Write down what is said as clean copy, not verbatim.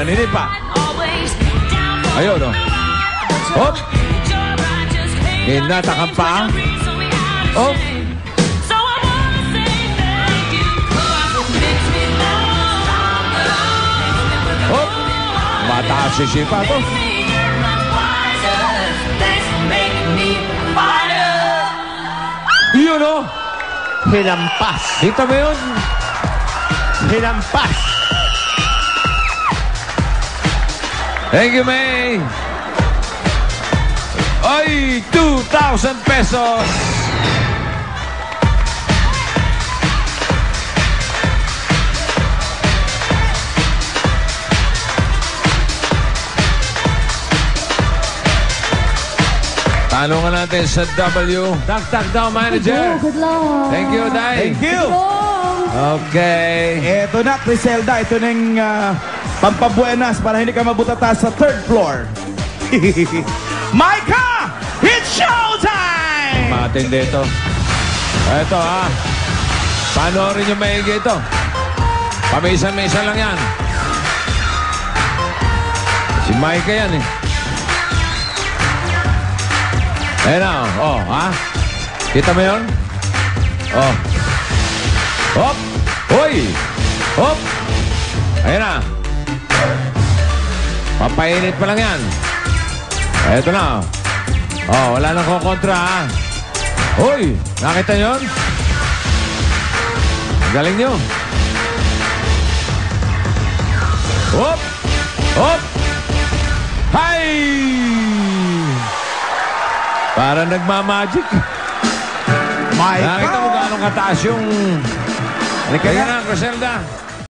Naninipa. Ayun, oh. Hop. Kinatakam pa. Hop. Hop. Mataas si Shipa to. Yun, oh. Hinampas. Dito ba yun? Hinampas. Thank you, May. Ay, 2,000 pesos. Tanungan natin sa W. Tak daw, manager. Good luck. Thank you, Day. Thank you. Okay. Eto na, Criselda. Ito na yung pampabuenas para hindi ka mabutata sa third floor. Micah, it's showtime! Matindi ito. Ito, ha. Panoorin nyo maigi ito. Pamisa-misa lang yan. Si Micah yan, eh. Ayan na, oh, ha? Kita mo yun? Oh. Hop! Hoy! Hop! Ayan na. Papainit pa lang yan. Eto na. Oh, wala nang kukontra, ha? Hoy! Nakita nyo yun? Galing nyo. Hop! Hop! Hay! Parang nagmamagic. Micah! Nakita mo gano'ng kataas yung... Halika Kaya na. na, Criselda.